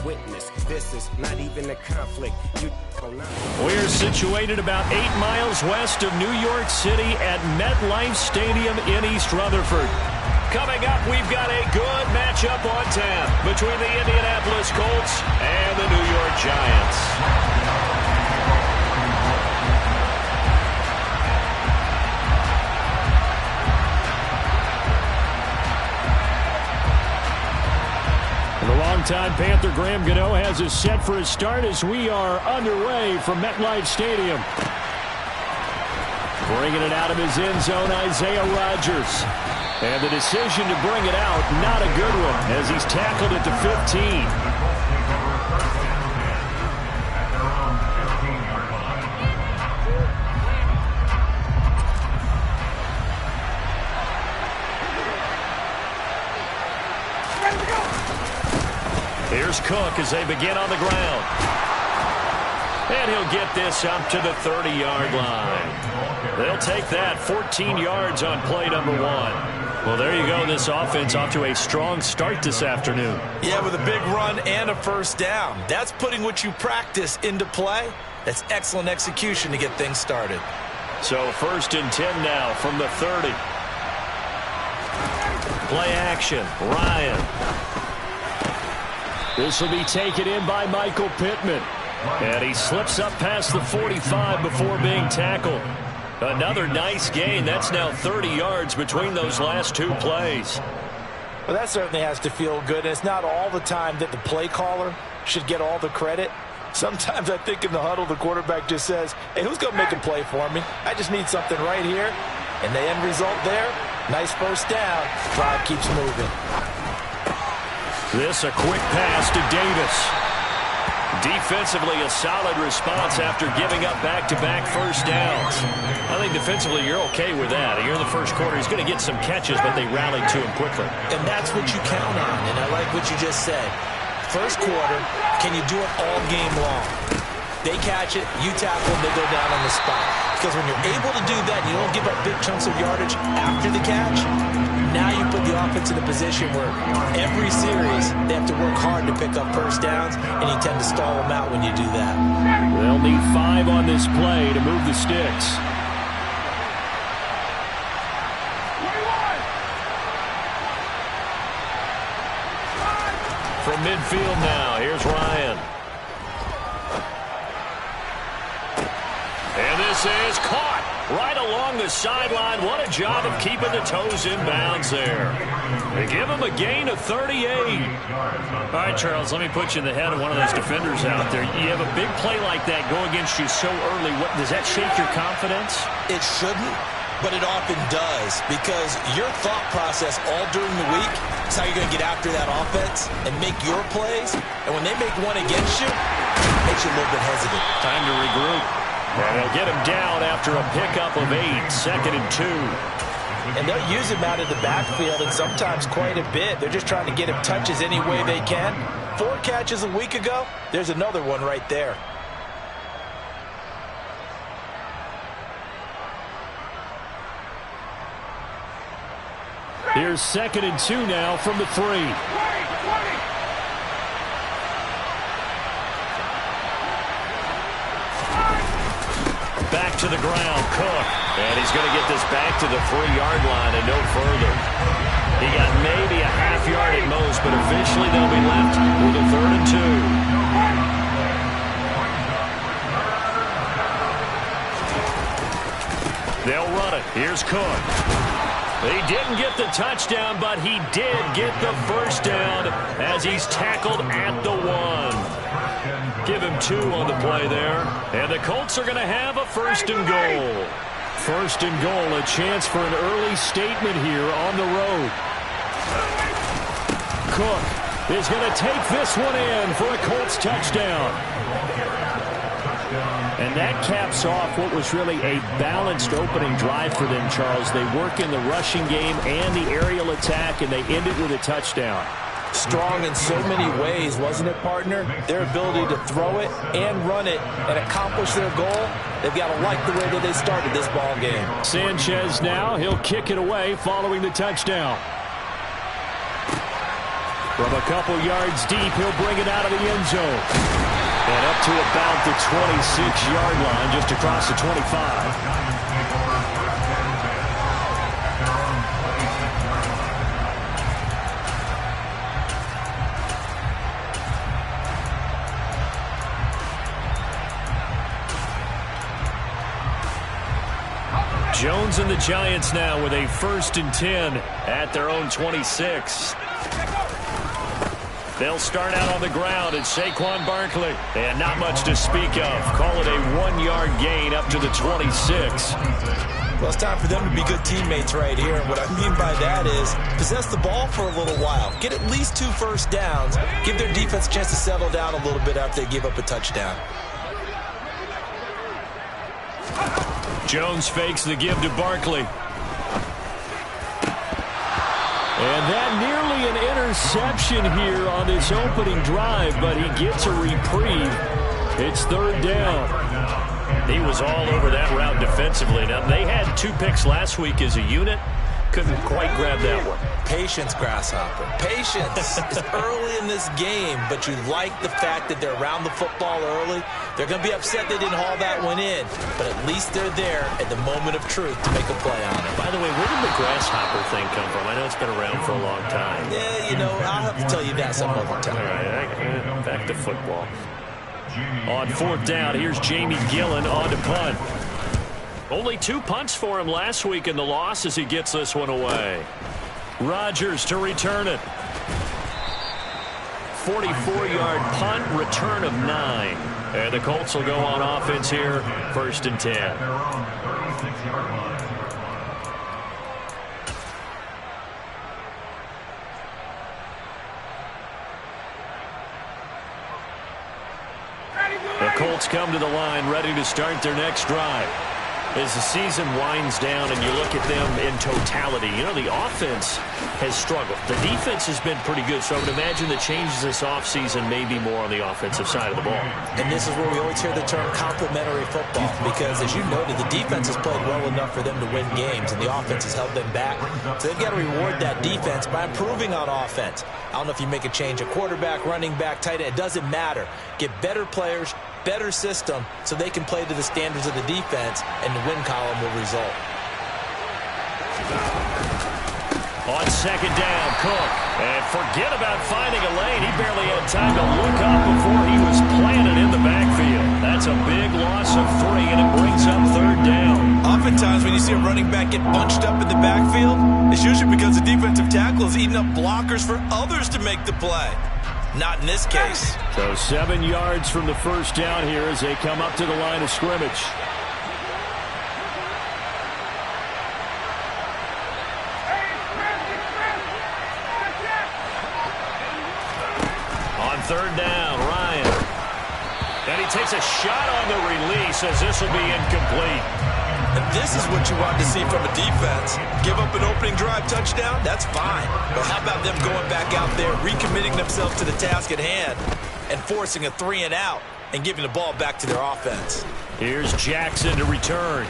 witness. This is not even a conflict. We're situated about 8 miles west of New York City at MetLife Stadium in East Rutherford. Coming up, we've got a good matchup on tap between the Indianapolis Colts and the New York Giants. The longtime Panther Graham Gano has us set for a start as we are underway from MetLife Stadium. Bringing it out of his end zone, Isaiah Rodgers. And the decision to bring it out, not a good one, as he's tackled at the 15. Here's Cook as they begin on the ground. And he'll get this up to the 30-yard line. They'll take that 14 yards on play number 1. Well, there you go. This offense off to a strong start this afternoon. Yeah, with a big run and a first down. That's putting what you practice into play. That's excellent execution to get things started. So 1st and 10 now from the 30. Play action. Ryan. This will be taken in by Michael Pittman. And he slips up past the 45 before being tackled. Another nice gain. That's now 30 yards between those last 2 plays. Well, that certainly has to feel good. And it's not all the time that the play caller should get all the credit. Sometimes I think in the huddle, the quarterback just says, hey, who's going to make a play for me? I just need something right here. And the end result there, nice first down. Drive keeps moving. This a quick pass to Davis. Defensively, a solid response after giving up back-to-back first downs. I think defensively you're okay with that. Here in the first quarter, he's going to get some catches, but they rallied to him quickly. And that's what you count on, and I like what you just said. First quarter, can you do it all game long? They catch it, you tackle them, they go down on the spot. Because when you're able to do that, you don't give up big chunks of yardage after the catch, now you put the offense in a position where every series they have to work hard to pick up first downs, and you tend to stall them out when you do that. They'll need 5 on this play to move the sticks. From midfield now, here's Ryan. And this is caught right along the sideline. What a job of keeping the toes in bounds there. They give him a gain of 38. All right, Charles, let me put you in the head of one of those defenders out there. You have a big play like that go against you so early. Does that shake your confidence? It shouldn't, but it often does, because your thought process all during the week is how you're going to get after that offense and make your plays. And when they make one against you, it makes you a little bit hesitant. Time to regroup. And they'll get him down after a pickup of 8, 2nd and 2. And they'll use him out of the backfield, and sometimes quite a bit. They're just trying to get him touches any way they can. 4 catches a week ago. There's another one right there. Here's 2nd and 2 now from the 3. Back to the ground, Cook. And he's going to get this back to the 3-yard line and no further. He got maybe a half yard at most, but officially they'll be left with a 3rd and 2. They'll run it. Here's Cook. He didn't get the touchdown, but he did get the first down as he's tackled at the 1. Give him 2 on the play there. And the Colts are going to have a 1st and goal. 1st and goal, a chance for an early statement here on the road. Cook is going to take this one in for a Colts touchdown. And that caps off what was really a balanced opening drive for them, Charles. They work in the rushing game and the aerial attack, and they end it with a touchdown. Strong in so many ways, wasn't it, partner? Their ability to throw it and run it and accomplish their goal, they've got to like the way that they started this ball game. Sanchez now, he'll kick it away following the touchdown. From a couple yards deep, he'll bring it out of the end zone. And up to about the 26-yard line, just across the 25. Jones and the Giants now with a 1st and 10 at their own 26. They'll start out on the ground at Saquon Barkley. And not much to speak of. Call it a 1-yard gain up to the 26. Well, it's time for them to be good teammates right here. And what I mean by that is possess the ball for a little while. Get at least 2 first downs. Give their defense a chance to settle down a little bit after they give up a touchdown. Jones fakes the give to Barkley. And that nearly an interception here on this opening drive, but he gets a reprieve. It's 3rd down. He was all over that route defensively. Now, they had 2 picks last week as a unit. Couldn't quite grab that one. Patience, Grasshopper. Patience. It's early in this game, but you like the fact that they're around the football early. They're going to be upset they didn't haul that one in, but at least they're there at the moment of truth to make a play on it. By the way, where did the Grasshopper thing come from? I know it's been around for a long time. Yeah, you know, I'll have to tell you that some other time. All right, back to football. On 4th down, here's Jamie Gillen on to punt. Only 2 punts for him last week in the loss as he gets this one away. Rodgers to return it. 44-yard punt, return of 9. And the Colts will go on offense here, 1st and 10. The Colts come to the line, ready to start their next drive. As the season winds down and you look at them in totality, you know, the offense has struggled. The defense has been pretty good, so I would imagine the changes this offseason may be more on the offensive side of the ball. And this is where we always hear the term complementary football, because as you noted, the defense has played well enough for them to win games, and the offense has held them back. So they've got to reward that defense by improving on offense. I don't know if you make a change, a quarterback, running back, tight end, it doesn't matter. Get better players, better system, so they can play to the standards of the defense, and the win column will result. On 2nd down, Cook. And forget about finding a lane. He barely had time to look up before he was planted in the backfield. That's a big loss of 3, and it brings up 3rd down. Oftentimes when you see a running back get bunched up in the backfield, it's usually because the defensive tackle is eating up blockers for others to make the play. Not in this case. So 7 yards from the 1st down here as they come up to the line of scrimmage. On 3rd down, Ryan. And he takes a shot on the release as this will be incomplete. And this is what you want to see from a defense. Give up an opening drive touchdown, that's fine. But how about them going back out there, recommitting themselves to the task at hand, and forcing a 3 and out, and giving the ball back to their offense. Here's Jackson to return.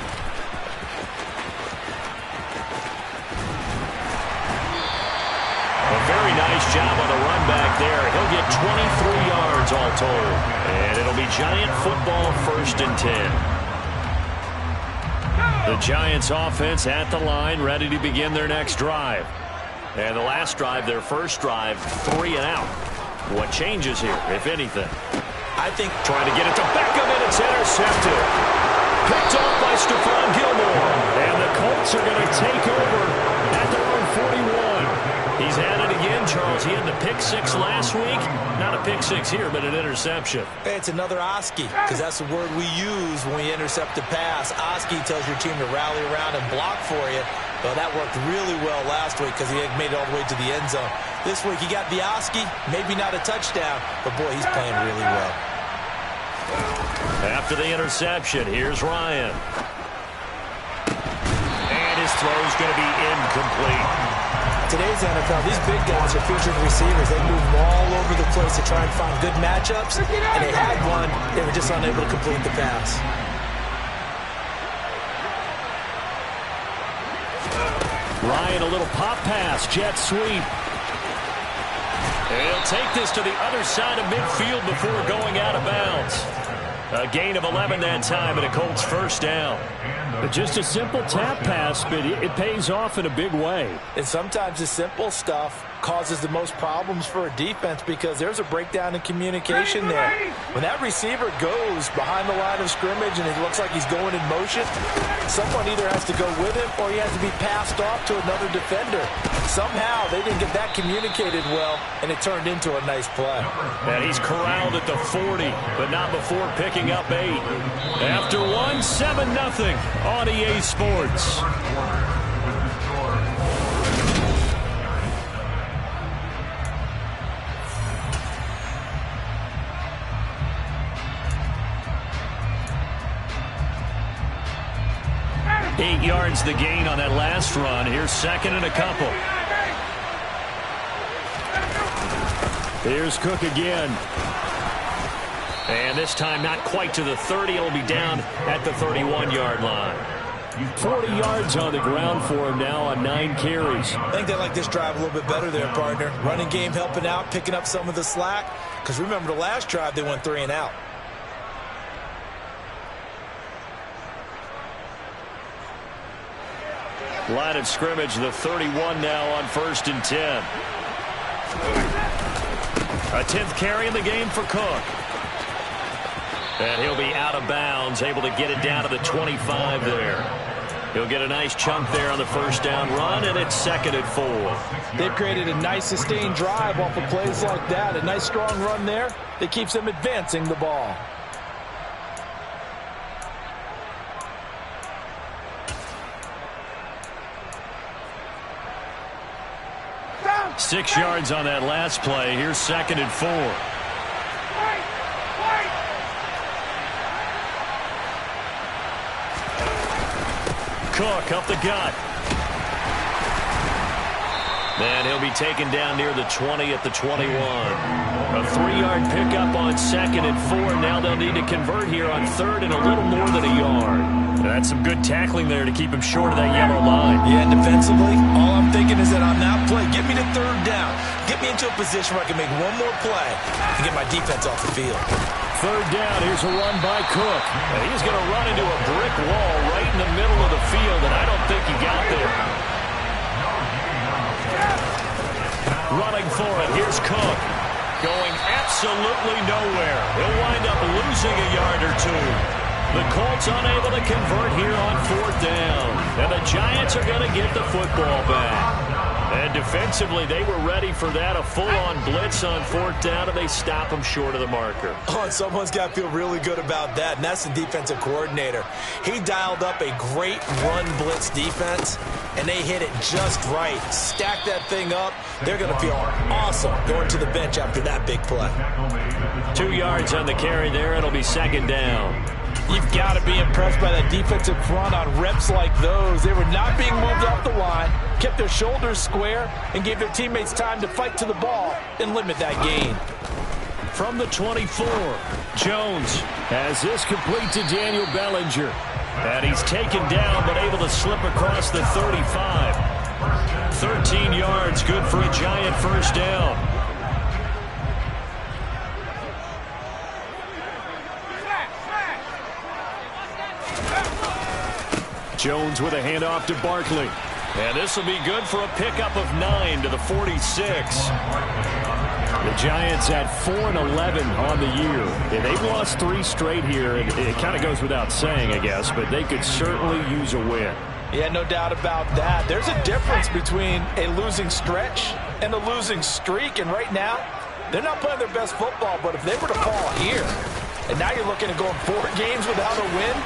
A very nice job on the run back there. He'll get 23 yards all told. And it'll be Giant football, 1st and 10. The Giants offense at the line, ready to begin their next drive. And the last drive, their first drive, 3 and out. What changes here, if anything? I think trying to get it to Beckham, and it's intercepted. Picked off by Stephon Gilmore. And the Colts are going to take over at their own 41. He's at it again, Charles. He had the pick 6 last week. Not a pick 6 here, but an interception. Hey, it's another Oski, because that's the word we use when we intercept a pass. Oski tells your team to rally around and block for you. Well, that worked really well last week because he had made it all the way to the end zone. This week, he got the Oski, maybe not a touchdown, but boy, he's playing really well. After the interception, here's Ryan. And his throw's going to be incomplete. Today's NFL, these big guys are featured receivers. They move all over the place to try and find good matchups, and they had one. They were just unable to complete the pass. Ryan, a little pop pass, jet sweep. And he'll take this to the other side of midfield before going out of bounds. A gain of 11 that time, and a Colts first down. Just a simple tap pass, but it pays off in a big way. And sometimes the simple stuff causes the most problems for a defense because there's a breakdown in communication there. When that receiver goes behind the line of scrimmage and it looks like he's going in motion, someone either has to go with him or he has to be passed off to another defender. Somehow they didn't get that communicated well, and it turned into a nice play. And he's corralled at the 40, but not before picking up 8. After 1, 7-0 on EA Sports. Eight yards the gain on that last run. Here's second and a couple. Here's Cook again. And this time not quite to the 30. It'll be down at the 31-yard line. 40 yards on the ground for him now on 9 carries. I think they like this drive a little bit better there, partner. Running game helping out, picking up some of the slack. Because remember the last drive, they went 3 and out. Line of scrimmage, the 31 now on 1st and 10. A 10th carry in the game for Cook. And he'll be out of bounds, able to get it down to the 25 there. He'll get a nice chunk there on the first down run, and it's 2nd and 4. They've created a nice sustained drive off of plays like that. A nice strong run there that keeps them advancing the ball. Down. 6 yards on that last play. Here's 2nd and 4. Cook up the gut. And he'll be taken down near the 20 at the 21. A 3-yard pickup on 2nd and 4. Now they'll need to convert here on 3rd and a little more than a yard. That's some good tackling there to keep him short of that yellow line. Yeah, and defensively, all I'm thinking is that on that play, get me to 3rd down. Get me into a position where I can make one more play and get my defense off the field. 3rd down, here's a run by Cook. And he's going to run into a brick wall right in the middle of the field, and I don't think he got there. Running for it, here's Cook. Going absolutely nowhere. He'll wind up losing a yard or 2. The Colts unable to convert here on 4th down. And the Giants are going to get the football back. And defensively, they were ready for that. A full-on blitz on 4th down, and they stop them short of the marker. Oh, and someone's got to feel really good about that, and that's the defensive coordinator. He dialed up a great run blitz defense, and they hit it just right. Stack that thing up. They're going to feel awesome going to the bench after that big play. 2 yards on the carry there. It'll be 2nd down. You've got to be impressed by that defensive front on reps like those. They were not being moved off the line, kept their shoulders square, and gave their teammates time to fight to the ball and limit that gain. From the 24, Jones has this complete to Daniel Bellinger. And he's taken down, but able to slip across the 35. 13 yards, good for a Giant first down. Jones with a handoff to Barkley. And this will be good for a pickup of 9 to the 46. The Giants at 4-11 on the year. Yeah, they've lost 3 straight here, and it kind of goes without saying, I guess, but they could certainly use a win. Yeah, no doubt about that. There's a difference between a losing stretch and a losing streak, and right now, they're not playing their best football, but if they were to fall here, and now you're looking at going 4 games without a win,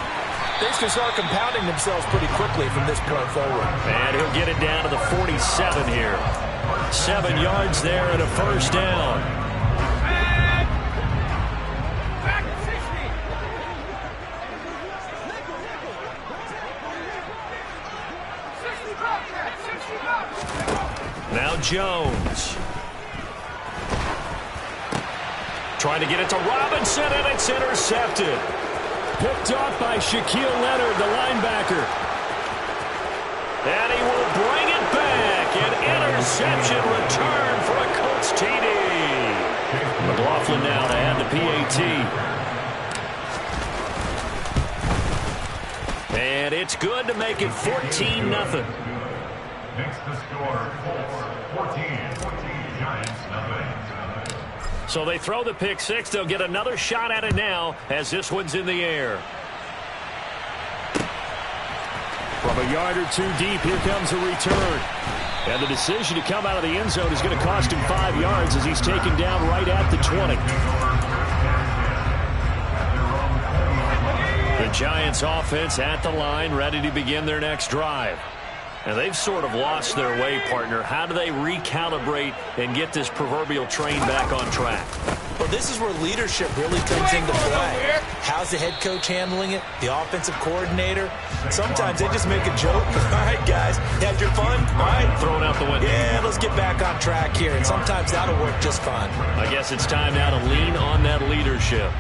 things can start compounding themselves pretty quickly from this point forward. And he'll get it down to the 47 here. 7 yards there and a first down. Now Jones. Trying to get it to Robinson, and it's intercepted. Picked off by Shaquille Leonard, the linebacker. And he will bring it back. An interception return for a Colts TD. McLaughlin now to add the PAT. And it's good to make it 14-0. Next to score, 14. Giants, nothing. So they throw the pick six. They'll get another shot at it now as this one's in the air. From a yard or two deep, here comes a return. And the decision to come out of the end zone is going to cost him 5 yards as he's taken down right at the 20. The Giants offense at the line, ready to begin their next drive. And they've sort of lost their way, partner. How do they recalibrate and get this proverbial train back on track? Well, this is where leadership really comes into play. How's the head coach handling it? The offensive coordinator? Sometimes they just make a joke. All right, guys, you had your fun? All right. Throw it out the window. Yeah, let's get back on track here. And sometimes that'll work just fine. I guess it's time now to lean on that leadership.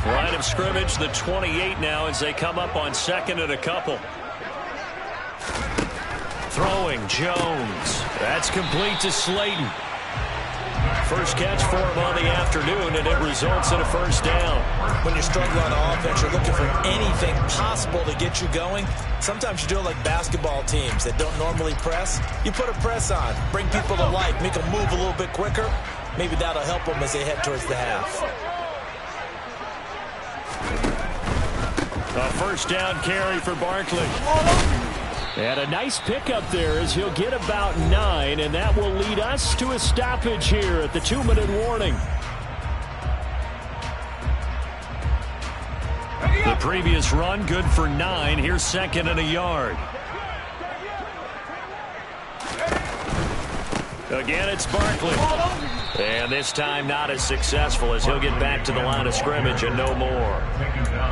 Line of scrimmage, the 28 now as they come up on second and a couple. Throwing, Jones. That's complete to Slayton. First catch for him on the afternoon, and it results in a first down. When you're struggling on offense, you're looking for anything possible to get you going. Sometimes you do it like basketball teams that don't normally press. You put a press on, bring people to life, make them move a little bit quicker. Maybe that'll help them as they head towards the half. A first down carry for Barkley. And a nice pickup there as he'll get about 9, and that will lead us to a stoppage here at the 2-minute warning. The previous run good for 9. Here's second and a yard. Again, it's Barkley. And this time not as successful as he'll get back to the line of scrimmage and no more.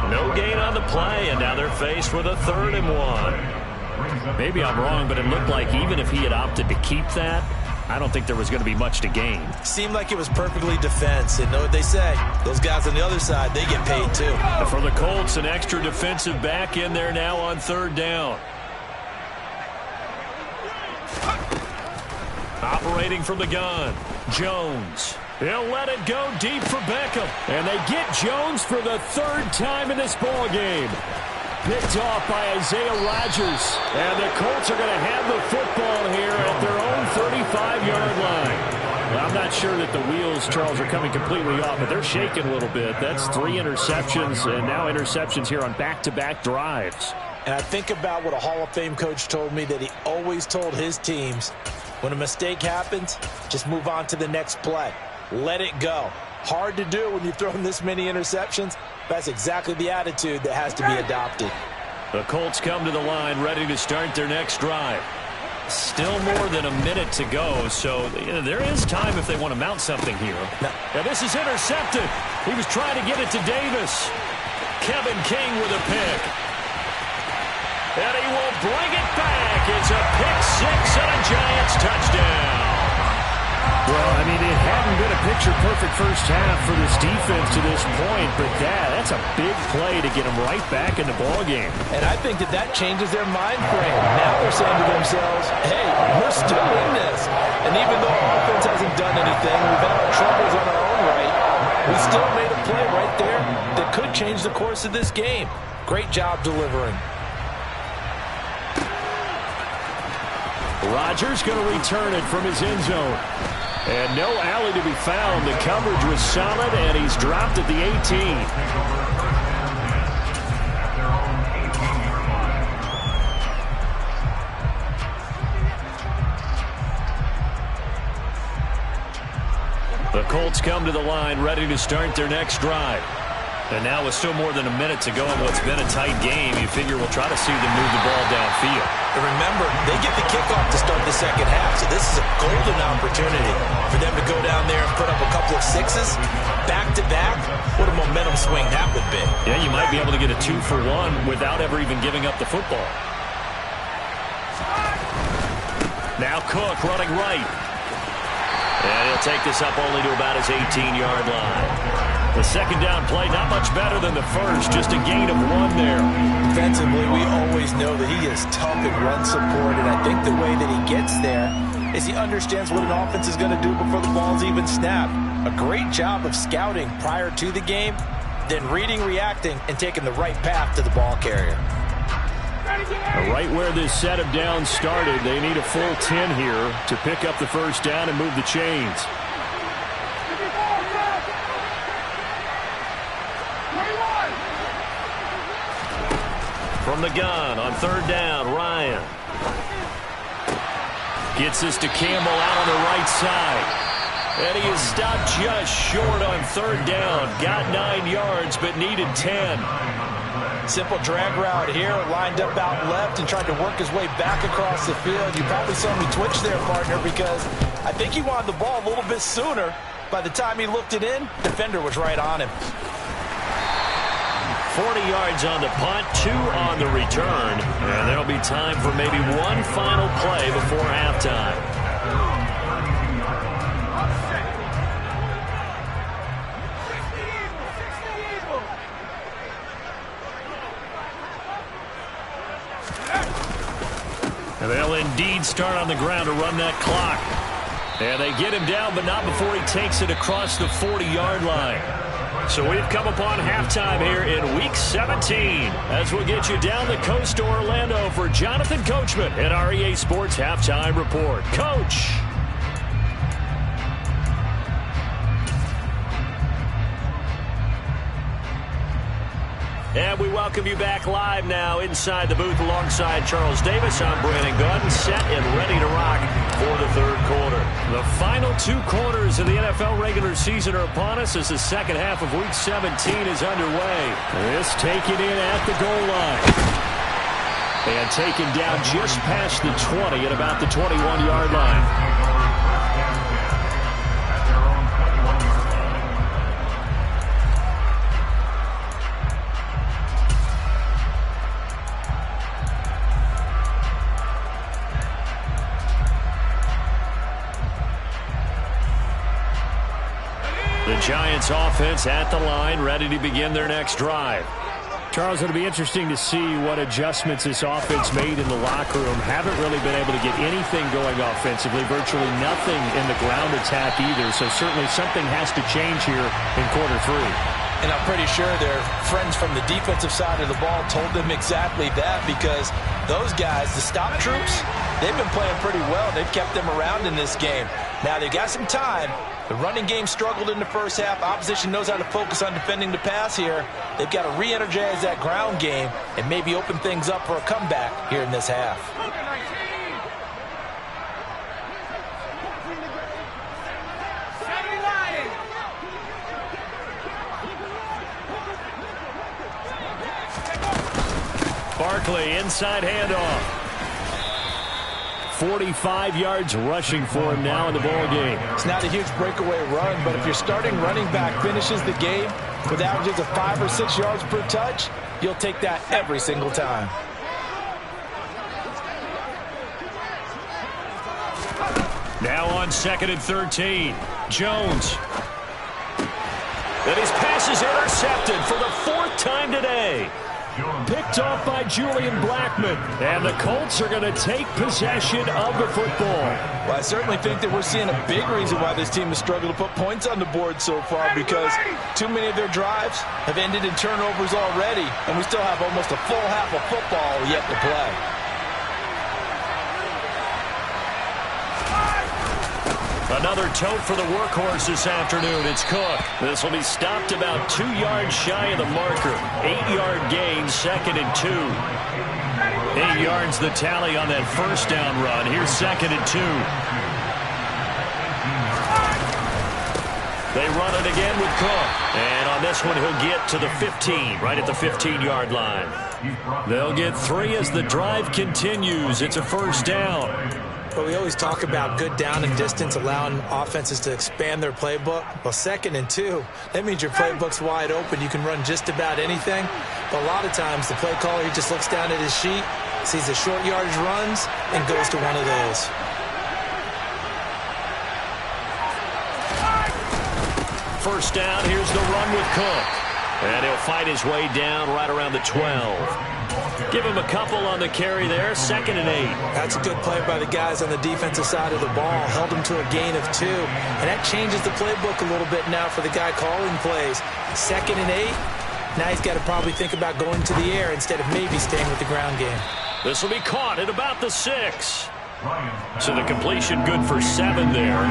No gain on the play, and now they're faced with a 3rd and 1. Maybe I'm wrong, but it looked like even if he had opted to keep that, I don't think there was going to be much to gain. Seemed like it was perfectly defense. And know what they say? Those guys on the other side, they get paid too. And for the Colts, an extra defensive back in there now on 3rd down. Operating from the gun, Jones. He'll let it go deep for Beckham. And they get Jones for the 3rd time in this ball game. Picked off by Isaiah Rodgers. And the Colts are going to have the football here at their own 35-yard line. Well, I'm not sure that the wheels, Charles, are coming completely off, but they're shaking a little bit. That's 3 interceptions, and now interceptions here on back-to-back drives. And I think about what a Hall of Fame coach told me that he always told his teams, when a mistake happens, just move on to the next play. Let it go. Hard to do when you've thrown this many interceptions. That's exactly the attitude that has to be adopted. The Colts come to the line ready to start their next drive. Still more than a minute to go, so there is time if they want to mount something here. Now this is intercepted. He was trying to get it to Davis. Kevin King with a pick. And he will bring it back. It's a pick six and a Giants touchdown. Well, I mean, it hadn't been a picture-perfect first half for this defense to this point, but that's a big play to get them right back in the ballgame. And I think that changes their mind frame. Now they're saying to themselves, hey, we're still in this. And even though our offense hasn't done anything, we've had our troubles on our own right, we still made a play right there that could change the course of this game. Great job delivering. Rodgers going to return it from his end zone. And no alley to be found. The coverage was solid, and he's dropped at the 18. The Colts come to the line, ready to start their next drive. And now with still more than a minute to go in what's been a tight game, you figure we'll try to see them move the ball downfield. And remember, they get the kickoff to start the second half, so this is a golden opportunity for them to go down there and put up a couple of sixes, back-to-back. What a momentum swing that would be. Yeah, you might be able to get a 2-for-1 without ever even giving up the football. Now Cook running right. And he'll take this up only to about his 18-yard line. The second down play, not much better than the first, just a gain of 1 there. Defensively, we always know that he is tough in run support, and I think the way that he gets there is he understands what an offense is going to do before the ball's even snapped. A great job of scouting prior to the game, then reading, reacting, and taking the right path to the ball carrier. Right where this set of downs started, they need a full 10 here to pick up the first down and move the chains. From the gun on third down, Ryan. Gets this to Campbell out on the right side. And he is stopped just short on third down. Got 9 yards, but needed 10. Simple drag route here, lined up out left and tried to work his way back across the field. You probably saw me twitch there, partner, because I think he wanted the ball a little bit sooner. By the time he looked it in, defender was right on him. 40 yards on the punt, 2 on the return. And there'll be time for maybe one final play before halftime. And they'll indeed start on the ground to run that clock. And they get him down, but not before he takes it across the 40-yard line. So we've come upon halftime here in Week 17 as we'll get you down the coast to Orlando for Jonathan Coachman at our EA Sports Halftime Report. Coach. And we welcome you back live now inside the booth alongside Charles Davis. I'm Brandon Gaudin, set and ready to rock for the third quarter. The final 2 quarters of the NFL regular season are upon us as the second half of Week 17 is underway. This taken in at the goal line. And taken down just past the 20 at about the 21-yard line. The Giants offense at the line, ready to begin their next drive. Charles, it'll be interesting to see what adjustments this offense made in the locker room. Haven't really been able to get anything going offensively, virtually nothing in the ground attack either. So certainly something has to change here in quarter 3. And I'm pretty sure their friends from the defensive side of the ball told them exactly that, because those guys, the stop troops, they've been playing pretty well. They've kept them around in this game. Now they've got some time. The running game struggled in the first half. Opposition knows how to focus on defending the pass here. They've got to re-energize that ground game and maybe open things up for a comeback here in this half. Barkley, inside handoff. 45 yards rushing for him now in the ball game. It's not a huge breakaway run, but if your starting running back finishes the game with averages of 5 or 6 yards per touch, you'll take that every single time. Now on 2nd and 13. Jones. And his pass is intercepted for the 4th time today. Picked off by Julian Blackmon. And the Colts are going to take possession of the football. Well, I certainly think that we're seeing a big reason why this team has struggled to put points on the board so far, because too many of their drives have ended in turnovers already, and we still have almost a full half of football yet to play. Another tote for the workhorse this afternoon. It's Cook. This will be stopped about 2 yards shy of the marker. 8-yard gain, 2nd and 2. 8 yards the tally on that first down run. Here's 2nd and 2. They run it again with Cook. And on this one, he'll get to the 15, right at the 15-yard line. They'll get 3 as the drive continues. It's a first down. But we always talk about good down and distance, allowing offenses to expand their playbook. Well, 2nd and 2, that means your playbook's wide open. You can run just about anything. But a lot of times, the play caller, he just looks down at his sheet, sees the short yardage runs, and goes to one of those. First down, here's the run with Cook. And he'll fight his way down right around the 12. Give him a couple on the carry there. 2nd and 8. That's a good play by the guys on the defensive side of the ball. Held him to a gain of 2. And that changes the playbook a little bit now for the guy calling plays. 2nd and 8. Now he's got to probably think about going to the air instead of maybe staying with the ground game. This will be caught at about the 6. So the completion good for 7 there.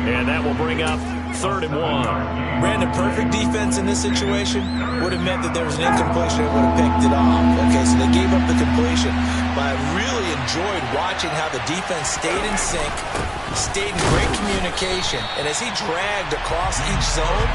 And that will bring up 3rd and 1. Brandon, perfect defense in this situation would have meant that there was an incompletion and would have picked it off. Okay, so they gave up the completion. But I really enjoyed watching how the defense stayed in sync, stayed in great communication, and as he dragged across each zone.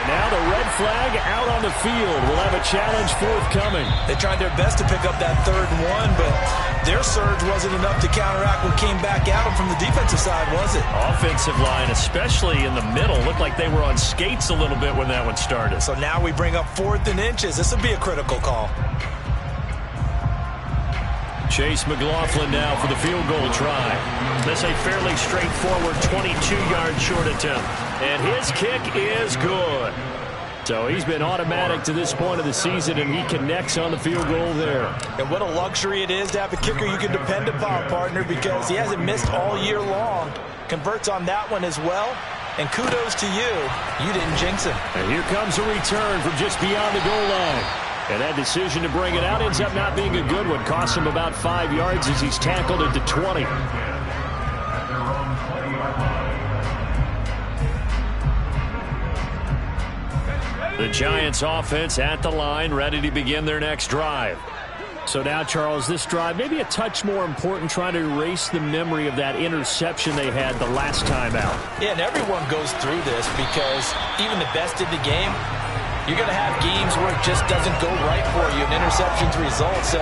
Now the red flag out on the field. We'll have a challenge forthcoming. They tried their best to pick up that 3rd and 1, but their surge wasn't enough to counteract what came back at them from the defensive side, was it? Offensive line, especially in the middle, looked like they were on skates a little bit when that one started. So now we bring up 4th and inches. This would be a critical call. Chase McLaughlin now for the field goal try. This a fairly straightforward 22-yard short attempt. And his kick is good. So he's been automatic to this point of the season, and he connects on the field goal there. And what a luxury it is to have a kicker you can depend upon, partner, because he hasn't missed all year long. Converts on that one as well. And kudos to you. You didn't jinx him. And here comes a return from just beyond the goal line. And that decision to bring it out ends up not being a good one. Costs him about 5 yards as he's tackled at the 20. The Giants offense at the line, ready to begin their next drive. So now, Charles, this drive maybe a touch more important, trying to erase the memory of that interception they had the last time out. Yeah, and everyone goes through this because even the best in the game, you're going to have games where it just doesn't go right for you, and interceptions result. So,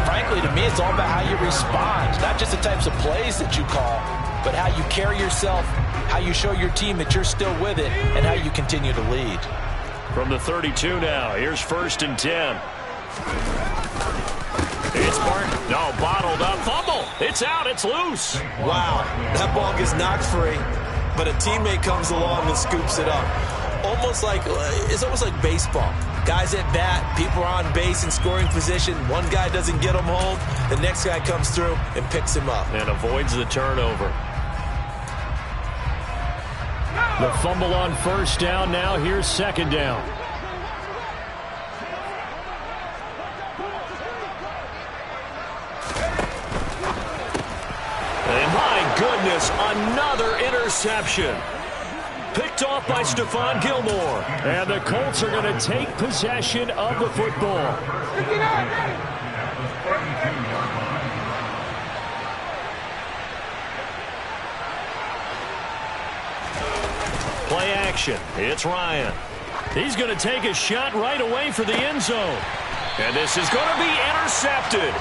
frankly, to me, it's all about how you respond, not just the types of plays that you call, but how you carry yourself, how you show your team that you're still with it, and how you continue to lead. From the 32 now, here's 1st and 10. It's Martin. No, bottled up. Fumble. It's out. It's loose. Wow, that ball gets knocked free, but a teammate comes along and scoops it up. It's almost like baseball. Guys at bat, people are on base in scoring position. One guy doesn't get him home. The next guy comes through and picks him up. And avoids the turnover. The fumble on 1st down. Now here's 2nd down. And my goodness, another interception. Picked off by Stephon Gilmore. And the Colts are going to take possession of the football. Play action. It's Ryan. He's going to take a shot right away for the end zone. And this is going to be intercepted.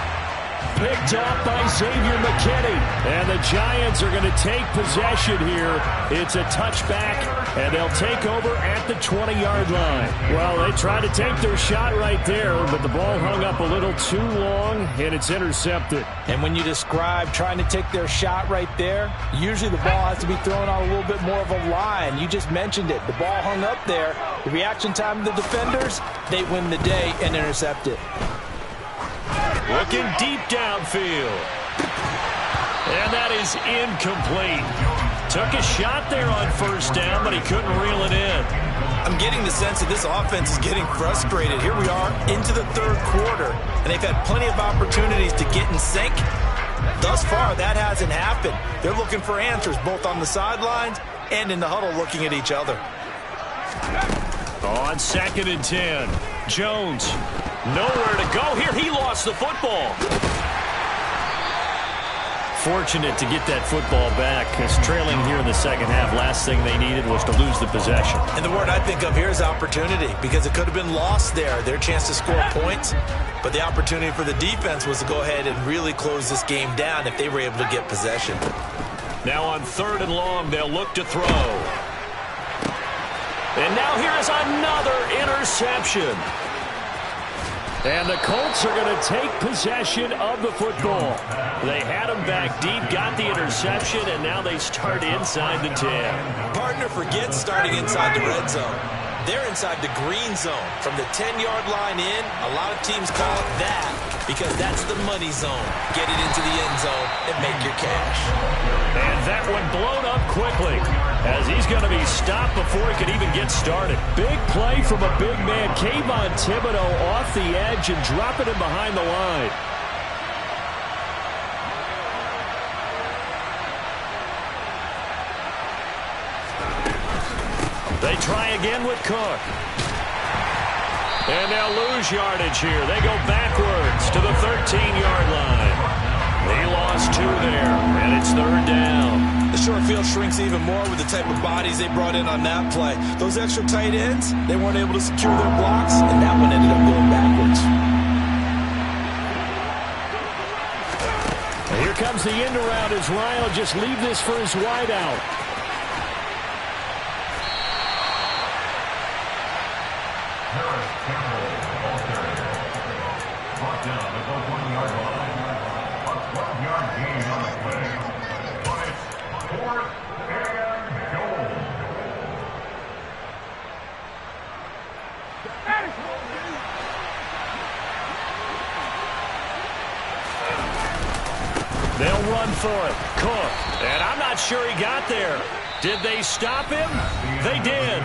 Picked up by Xavier McKinney. And the Giants are going to take possession here. It's a touchback, and they'll take over at the 20-yard line. Well, they tried to take their shot right there, but the ball hung up a little too long, and it's intercepted. And when you describe trying to take their shot right there, usually the ball has to be thrown on a little bit more of a line. You just mentioned it. The ball hung up there. The reaction time of the defenders, they win the day and intercept it. Looking deep downfield. And that is incomplete. Took a shot there on 1st down, but he couldn't reel it in. I'm getting the sense that this offense is getting frustrated. Here we are into the 3rd quarter, and they've had plenty of opportunities to get in sync. Thus far, that hasn't happened. They're looking for answers both on the sidelines and in the huddle looking at each other. On 2nd and 10, Jones. Nowhere to go here. He lost the football. Fortunate to get that football back, because trailing here in the 2nd half, last thing they needed was to lose the possession. And the word I think of here is opportunity, because it could have been lost there, their chance to score points. But the opportunity for the defense was to go ahead and really close this game down if they were able to get possession. Now on 3rd and long, they'll look to throw. And now here is another interception. And the Colts are going to take possession of the football. They had him back deep, got the interception, and now they start inside the 10. Partner forgets starting inside the red zone. They're inside the green zone. From the 10-yard line in, a lot of teams call it that because that's the money zone. Get it into the end zone and make your cash. And that one blown up quickly as he's going to be stopped before he could even get started. Big play from a big man. Kayvon Thibodeaux off the edge and dropping him behind the line. They try again with Cook. And they'll lose yardage here. They go backwards to the 13-yard line. They lost 2 there, and it's 3rd down. The short field shrinks even more with the type of bodies they brought in on that play. Those extra tight ends, they weren't able to secure their blocks, and that one ended up going backwards. And here comes the end around as Ryan will just leave this for his wideout. They'll run for it. Cook. And I'm not sure he got there. Did they stop him? They did.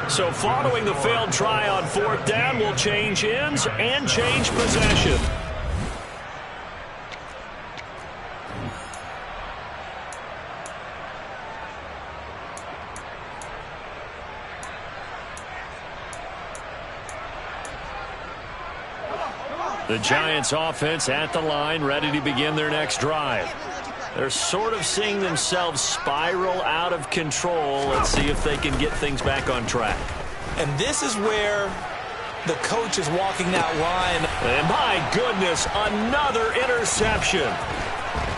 So following the failed try on 4th down, we'll change ends and change possession. The Giants offense at the line, ready to begin their next drive. They're sort of seeing themselves spiral out of control. Let's see if they can get things back on track. And this is where the coach is walking that line. And my goodness, another interception.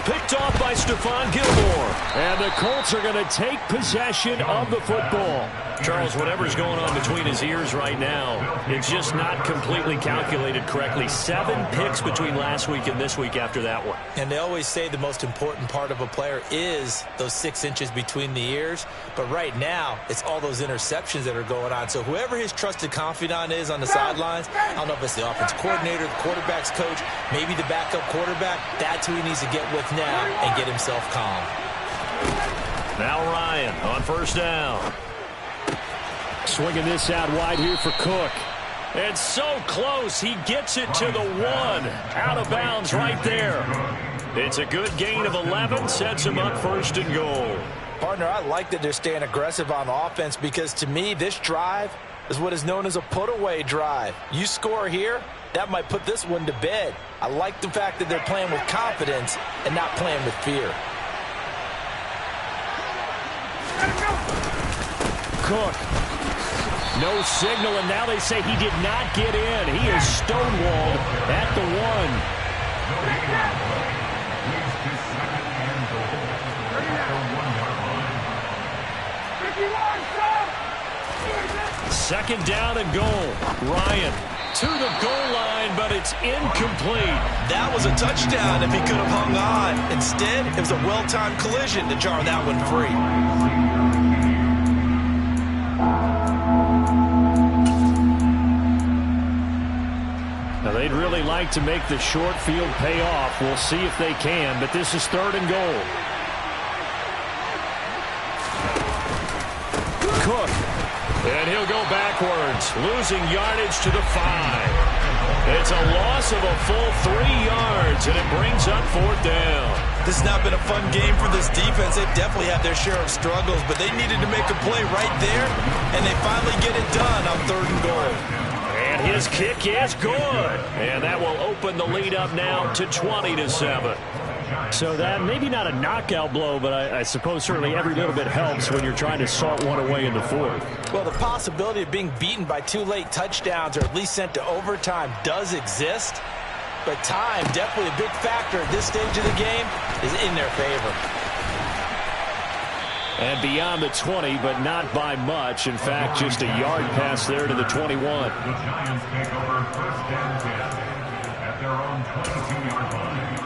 Picked off by Stephon Gilmore. And the Colts are going to take possession of the football. Charles, whatever's going on between his ears right now, it's just not completely calculated correctly. 7 picks between last week and this week after that one. And they always say the most important part of a player is those 6 inches between the ears. But right now, it's all those interceptions that are going on. So whoever his trusted confidant is on the sidelines, I don't know if it's the offense coordinator, the quarterback's coach, maybe the backup quarterback, that's who he needs to get with now and get himself calm. Now Ryan on 1st down. Swinging this out wide here for Cook. And so close. He gets it to the 1. Out of bounds right there. It's a good gain of 11. Sets him up 1st and goal. Partner, I like that they're staying aggressive on offense because to me, this drive is what is known as a put-away drive. You score here, that might put this one to bed. I like the fact that they're playing with confidence and not playing with fear. Cook. No signal, and now they say he did not get in. He is stonewalled at the 1. 2nd down and goal. Ryan to the goal line, but it's incomplete. That was a touchdown if he could have hung on. Instead, it was a well-timed collision to jar that one free. Now, they'd really like to make the short field pay off. We'll see if they can, but this is 3rd and goal. Cook. And he'll go backwards, losing yardage to the 5. It's a loss of a full 3 yards, and it brings up 4th down. This has not been a fun game for this defense. They've definitely had their share of struggles, but they needed to make a play right there, and they finally get it done on 3rd and goal. And his kick is good. And that will open the lead up now to 20-7. So that maybe not a knockout blow, but I suppose certainly every little bit helps when you're trying to salt one away in the 4th. Well, the possibility of being beaten by 2 late touchdowns or at least sent to overtime does exist. But time, definitely a big factor at this stage of the game, is in their favor. And beyond the 20, but not by much. In fact, just a yard pass there to the 21. The Giants take over 1st and 10 at their own 22-yard line.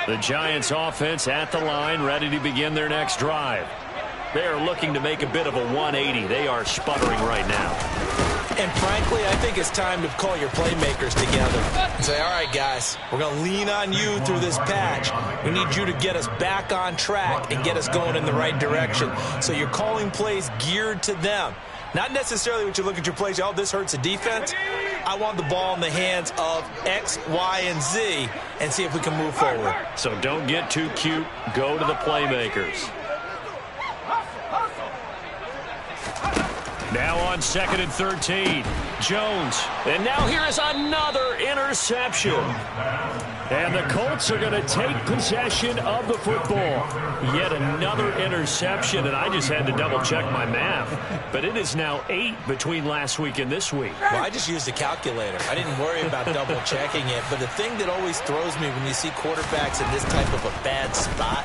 The Giants offense at the line, ready to begin their next drive. They are looking to make a bit of a 180. They are sputtering right now. And frankly, I think it's time to call your playmakers together and say, all right, guys, we're going to lean on you through this patch. We need you to get us back on track and get us going in the right direction. So you're calling plays geared to them. Not necessarily when you look at your plays, oh, this hurts the defense. I want the ball in the hands of X, Y, and Z and see if we can move forward. So don't get too cute. Go to the playmakers. Now on 2nd and 13, Jones. And now here is another interception. And the Colts are going to take possession of the football. Yet another interception, and I just had to double-check my math. But it is now 8 between last week and this week. Well, I just used a calculator. I didn't worry about double-checking it. But the thing that always throws me when you see quarterbacks in this type of a bad spot,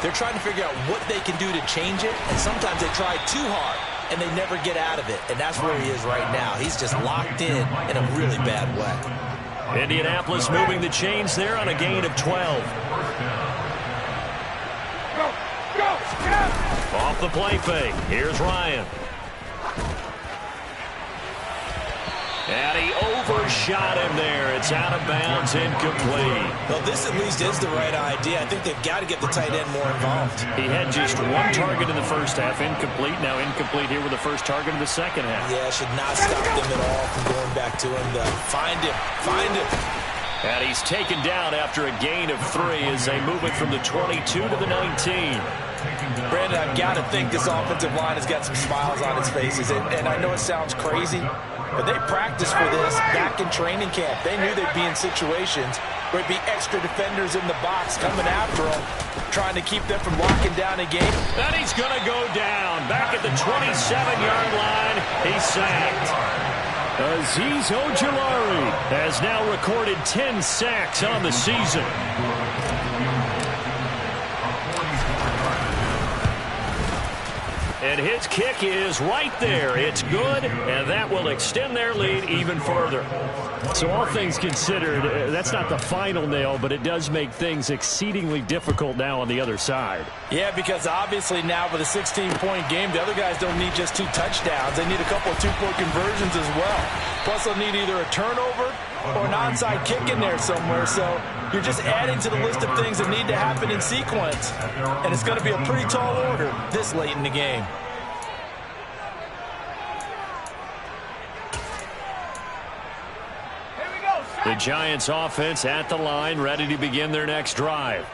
they're trying to figure out what they can do to change it, and sometimes they try too hard, and they never get out of it. And that's where he is right now. He's just locked in a really bad way. Indianapolis moving the chains there on a gain of 12. Off the play fake. Here's Ryan. And he overshot him there. It's out of bounds, incomplete. Well, this at least is the right idea. I think they've got to get the tight end more involved. He had just one target in the first half, incomplete. Now incomplete here with the first target in the second half. Yeah, should not stop them at all from going back to him. Find him. Find him. And he's taken down after a gain of 3 as they move it from the 22 to the 19. Brandon, I've got to think this offensive line has got some smiles on its faces. And I know it sounds crazy, but they practiced for this back in training camp. They knew they'd be in situations where it'd be extra defenders in the box coming after them, trying to keep them from locking down a game. And he's going to go down. Back at the 27-yard line, he's sacked. Azeez Ojulari has now recorded 10 sacks on the season. And his kick is right there. It's good, and that will extend their lead even further. So all things considered, that's not the final nail, but it does make things exceedingly difficult now on the other side. Yeah, because obviously now with a 16-point game, the other guys don't need just 2 touchdowns. They need a couple of 2-point conversions as well. Plus, they'll need either a turnover or an onside kick in there somewhere. So you're just adding to the list of things that need to happen in sequence. And it's going to be a pretty tall order this late in the game. The Giants offense at the line, ready to begin their next drive.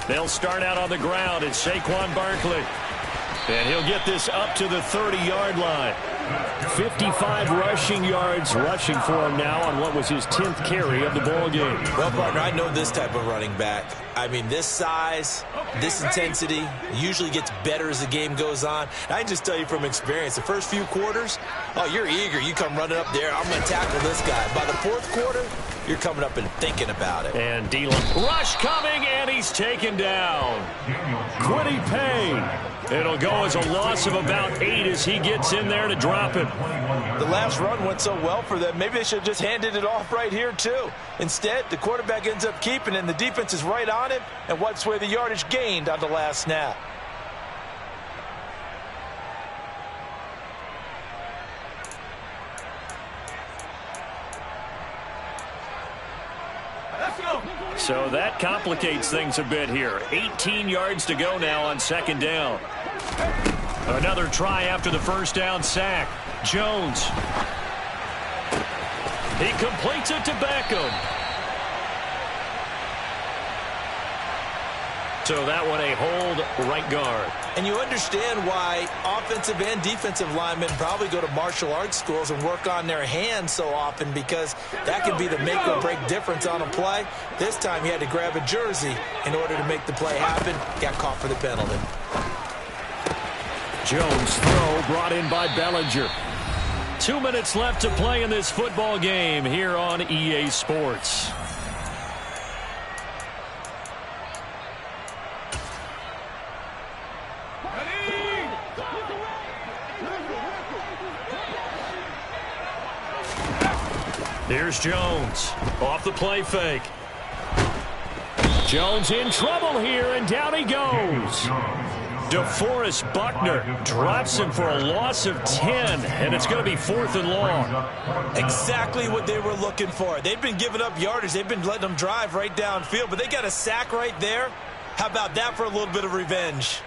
They'll start out on the ground. It's Saquon Barkley. And he'll get this up to the 30-yard line. 55 rushing yards rushing for him now on what was his 10th carry of the ball game. Well, partner, I know this type of running back. I mean, this size, this intensity usually gets better as the game goes on. And I can just tell you from experience, the first few quarters, oh, you're eager. You come running up there, I'm going to tackle this guy. By the 4th quarter, you're coming up and thinking about it. And Dylan rush coming, and he's taken down. Kwity Paye. It'll go as a loss of about 8 as he gets in there to drop him. The last run went so well for them. Maybe they should have just handed it off right here, too. Instead, the quarterback ends up keeping it, and the defense is right on him and wipes away the yardage gained on the last snap. So that complicates things a bit here. 18 yards to go now on 2nd down. Another try after the first down sack. Jones. He completes it to Beckham. So that one a hold right guard. And you understand why offensive and defensive linemen probably go to martial arts schools and work on their hands so often, because that can be the make or break difference on a play. This time he had to grab a jersey in order to make the play happen. Got caught for the penalty. Jones' throw brought in by Bellinger. 2 minutes left to play in this football game here on EA Sports. Here's Jones. Off the play fake. Jones in trouble here, and down he goes. DeForest Buckner drops him for a loss of 10, and it's going to be 4th and long. Exactly what they were looking for. They've been giving up yardage. They've been letting them drive right downfield, but they got a sack right there. How about that for a little bit of revenge?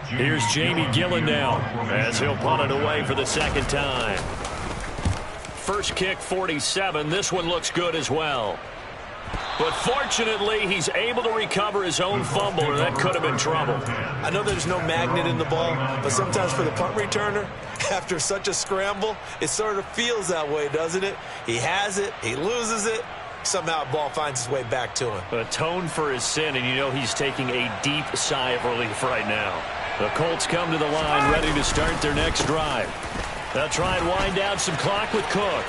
Here's Jamie Gillen now as he'll punt it away for the second time. First kick, 47. This one looks good as well. But fortunately, he's able to recover his own fumble, or that could have been trouble. I know there's no magnet in the ball, but sometimes for the punt returner, after such a scramble, it sort of feels that way, doesn't it? He has it, he loses it, somehow the ball finds its way back to him. Atone for his sin, and you know he's taking a deep sigh of relief right now. The Colts come to the line ready to start their next drive. They'll try and wind down some clock with Cook.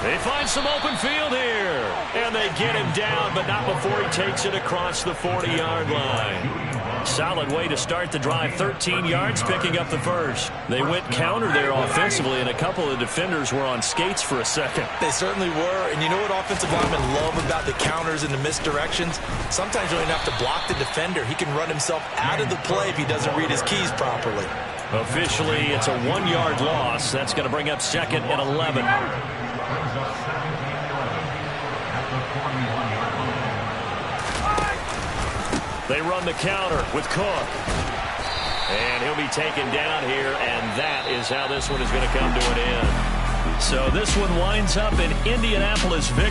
They find some open field here. And they get him down, but not before he takes it across the 40-yard line. Solid way to start the drive. 13 yards, picking up the first. They went counter there offensively, and a couple of defenders were on skates for a second. They certainly were. And you know what offensive linemen love about the counters and the misdirections? Sometimes you don't even have to block the defender. He can run himself out of the play if he doesn't read his keys properly. Officially, it's a 1-yard loss. That's going to bring up 2nd and 11. They run the counter with Cook. And he'll be taken down here, and that is how this one is going to come to an end. So this one winds up in Indianapolis victory.